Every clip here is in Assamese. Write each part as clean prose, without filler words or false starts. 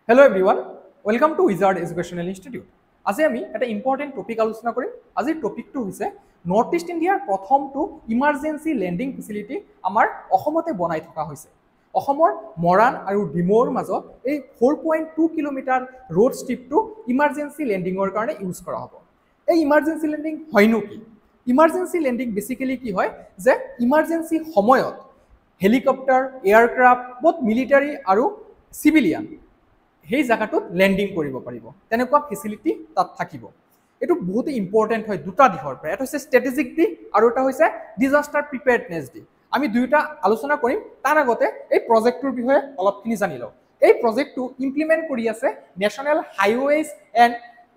Hello everyone, welcome to Wizard Educational Institute. আজি আমি এটা ইম্পৰ্টেণ্ট টপিক আলোচনা কৰিম। আজিৰ টপিকটো হৈছে নৰ্থ ইষ্ট ইণ্ডিয়াৰ প্ৰথমটো ইমাৰ্জেঞ্চি লেণ্ডিং ফেচিলিটি আমাৰ অসমতে বনাই থকা হৈছে। অসমৰ মৰাণ আৰু ডিমৌৰ মাজত এই 4.2 কিলোমিটাৰ ৰোড ষ্ট্ৰিপটো ইমাৰ্জেঞ্চি লেণ্ডিঙৰ কাৰণে ইউজ কৰা হ'ব। এই ইমাৰ্জেঞ্চি লেণ্ডিং হয়নো কি? ইমাৰ্জেঞ্চি লেণ্ডিং বেচিকেলি কি হয় যে ইমাৰ্জেঞ্চি সময়ত হেলিকপ্টাৰ, এয়াৰক্ৰাফ্ট, বোথ মিলিটাৰী আৰু চিভিলিয়ান সেই জায়গাটোত লেণ্ডিং কৰিব পাৰিব, তেনেকুৱা ফেচিলিটি তাত থাকিব। এইটো বহুত ইম্পৰ্টেণ্ট হয় দুটা দিশৰ পৰা। এটা হৈছে ষ্ট্ৰেটেজিক দিশ আৰু এটা হৈছে ডিজাষ্টাৰ প্ৰিপেয়াৰ্ডনেছ দিশ। আমি দুয়োটা আলোচনা কৰিম। তাৰ আগতে এই প্ৰজেক্টটোৰ বিষয়ে অলপখিনি জানি লওঁ। এই প্ৰজেক্টটো ইমপ্লিমেণ্ট কৰি আছে national highways and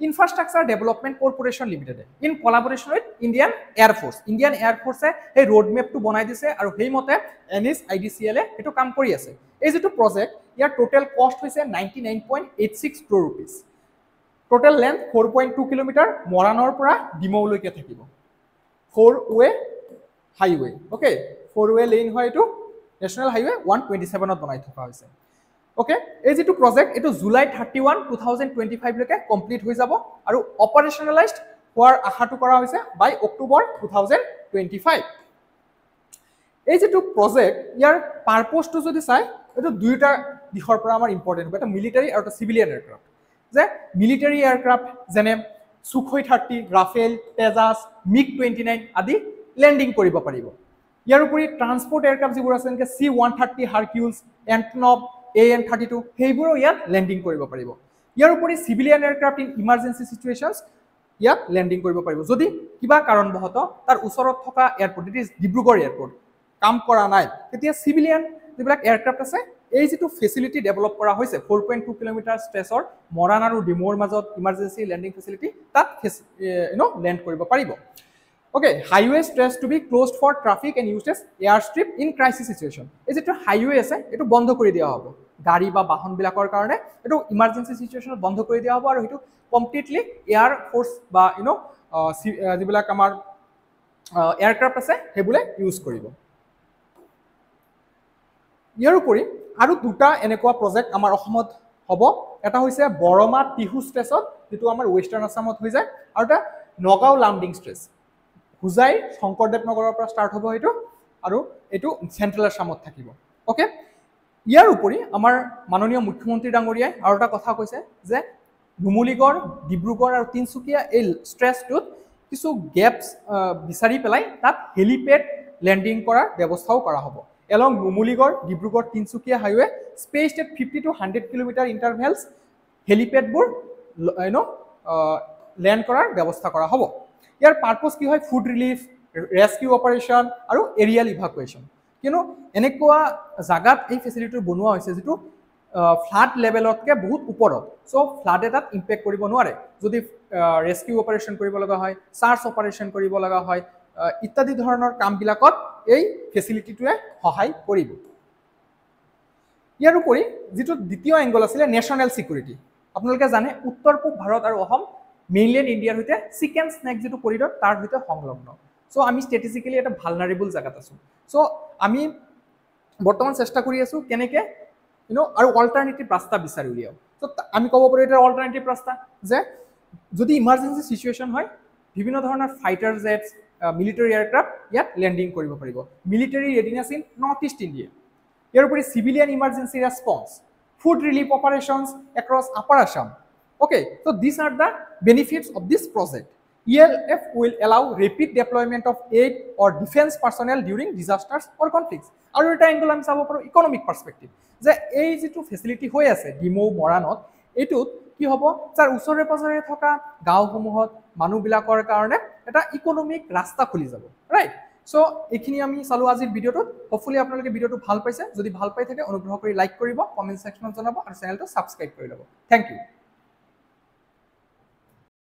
infrastructure development corporation লিমিটেডে in collaboration with Indian air force. Indian এয়াৰফ'ৰ্চে সেই ৰোড মেপটো বনাই দিছে আৰু সেইমতে NHIDCL সেইটো কাম কৰি আছে। এই যিটো প্ৰজেক্ট, ইয়াৰ টোটেল কষ্ট হৈছে 99.86 crore rupees। Total length 4.2 kilometre, মৰাণৰ পৰা ডিমৌলৈকে থাকিব। 4-ৱে হাইৱে, অ'কে, 4-ৱে লেন হয়। এইটো নেশ্যনেল হাইৱে 127ত বনাই থকা হৈছে। অ'কে, এই যিটো প্ৰজেক্ট এইটো জুলাই 31, 2025 লৈকে কমপ্লিট হৈ যাব আৰু অপাৰেশ্যনেলাইজড হোৱাৰ আশাটো কৰা হৈছে বাই অক্টোবৰ 2025। এই যিটো প্ৰজেক্ট, ইয়াৰ পাৰপজটো যদি চাই, এইটো দুয়োটা দিশৰ পৰা আমাৰ ইম্পৰ্টেণ্ট হ'ব। এটা মিলিটাৰী আৰু এটা চিভিলিয়ান এয়াৰক্ৰাফ্ট। যে মিলিটাৰী এয়াৰক্ৰাফ্ট যেনে Sukhoi 30, ৰাফেল, তেজাছ, MiG-29 আদি লেণ্ডিং কৰিব পাৰিব। ইয়াৰ উপৰি ট্ৰান্সপৰ্ট এয়াৰক্ৰাফ্ট যিবোৰ আছে যেনেকৈ C-130 হাৰকিউলছ, এণ্টনভ, AN-32 সেইবোৰো ইয়াত লেণ্ডিং কৰিব পাৰিব। ইয়াৰ উপৰি চিভিলিয়ান এয়াৰক্ৰাফ্ট ইন ইমাৰ্জেঞ্চি চিটুৱেশ্যনছ ইয়াত লেণ্ডিং কৰিব পাৰিব। যদি কিবা কাৰণবশতঃ তাৰ ওচৰত থকা airport, it is Dibrugarh airport, কাম কৰা নাই, তেতিয়া চিভিলিয়ান যিবিলাক এয়াৰক্ৰাফ্ট আছে, এই যিটো ফেচিলিটি ডেভেলপ কৰা হৈছে 4.2 কিলোমিটাৰ ষ্ট্ৰেচৰ মৰাণ আৰু ডিমৌৰ মাজত ইমাৰ্জেঞ্চি লেণ্ডিং ফেচিলিটি, তাত লেণ্ড কৰিব পাৰিব। Okay, highway stretch to be closed for traffic and use as airstrip in crisis situation. এই যিটো হাইৱে আছে এইটো বন্ধ কৰি দিয়া হ'ব গাড়ী বা বাহনবিলাকৰ কাৰণে। এইটো ইমাৰ্জেঞ্চি চিটুৱেশ্যনত বন্ধ কৰি দিয়া হ'ব আৰু সেইটো কমপ্লিটলি এয়াৰ ফ'ৰ্চ বা যিবিলাক আমাৰ এয়াৰক্ৰাফ্ট আছে সেইবোৰে ইউজ কৰিব। ইয়াৰ উপৰি আৰু দুটা এনেকুৱা প্ৰজেক্ট আমাৰ অসমত হ'ব। এটা হৈছে বৰমা টিহু ষ্ট্ৰেচত, যিটো আমাৰ ৱেষ্টাৰ্ণ আছামত হৈ যায়, আৰু এটা নগাঁও লামডিং ষ্ট্ৰেচ, হোজাই শংকৰদেৱ নগৰৰ পৰা ষ্টাৰ্ট হ'ব এইটো, আৰু এইটো চেণ্ট্ৰেল আছামত থাকিব। অ'কে, ইয়াৰ উপৰি আমাৰ মাননীয় মুখ্যমন্ত্ৰী ডাঙৰীয়াই আৰু এটা কথা কৈছে যে নুমলীগড়, ডিব্ৰুগড় আৰু তিনিচুকীয়া এই ষ্ট্ৰেচটোত কিছু গেপছ বিচাৰি পেলাই তাত হেলিপেড লেণ্ডিং কৰাৰ ব্যৱস্থাও কৰা হ'ব। Along Numaligarh, Dibrugarh, Tinsukia highway spaced at 50 to 100 kilometre intervals হেলিপেডবোৰ লেণ্ড কৰাৰ ব্যৱস্থা কৰা হ'ব। ইয়াৰ পাৰ্পজ কি হয়? ফুড ৰিলিফ, ৰেস্কিউ অপাৰেশ্যন আৰু এৰিয়েল ইভাকুৱেশ্যন। কিয়নো এনেকুৱা জাগাত এই ফেচিলিটি বনোৱা হৈছে যিটো ফ্লাড লেভেলতকৈ বহুত ওপৰত, চ' ফ্লাডে তাত ইম্পেক্ট কৰিব নোৱাৰে। যদি ৰেস্কিউ অপাৰেশ্যন কৰিব লগা হয়, চাৰ্চ অপাৰেশ্যন কৰিব লগা হয়, ইত্যাদি ধৰণৰ কামবিলাকত এই ফেচিলিটিটোৱে সহায় কৰিব। ইয়াৰ উপৰি যিটো দ্বিতীয় এংগল আছিলে নেশ্যনেল ছিকিউৰিটি। আপোনালোকে জানে উত্তৰ পূব ভাৰত আৰু অসম মেইনলেণ্ড ইণ্ডিয়াৰ সৈতে চিকেন স্নেক যিটো কৰিডৰ তাৰ সৈতে সংলগ্ন। চ' আমি ষ্ট্ৰেটেজিকেলি এটা ভালনাৰেবল জেগাত আছোঁ। চ' আমি বৰ্তমান চেষ্টা কৰি আছোঁ কেনেকৈ আৰু অল্টাৰনেটিভ ৰাস্তা বিচাৰি উলিয়াওঁ। চ' আমি ক'ব পাৰোঁ এটা অল্টাৰনেটিভ ৰাস্তা যে যদি ইমাৰ্জেঞ্চি চিটুৱেশ্যন হয়, বিভিন্ন ধৰণৰ ফাইটাৰ জেটছ, মিলিটাৰী এয়াৰক্ৰাফ্ট ইয়াত লেণ্ডিং কৰিব পাৰিব। Military readiness in North East India. ইয়াৰ উপৰি civilian emergency response, food relief operations across upper Assam. Okay, so' this are the benefits of this project. ELF will allow rapid deployment of aid or defense personnel during disasters or conflicts. আৰু এটা এংগল আমি চাব পাৰোঁ ইকনমিক পাৰ্চপেক্টিভ, যে এই যিটো ফেচিলিটি হৈ আছে ডিমৌ মৰাণত, এইটোত কি হ'ব? যাৰ ওচৰে পাজৰে থকা গাঁওসমূহত মানুহবিলাকৰ কাৰণে এটা ইকনমিক ৰাস্তা খুলি যাব, ৰাইট? চ' এইখিনি আমি চালোঁ আজিৰ ভিডিঅ'টোত। হ'পফুলি আপোনালোকে ভিডিঅ'টো ভাল পাইছে। যদি ভাল পাই থাকে অনুগ্ৰহ কৰি লাইক কৰিব, কমেণ্ট ছেকশ্যনত জনাব আৰু চেনেলটো ছাবস্ক্ৰাইব কৰি ল'ব। Thank U.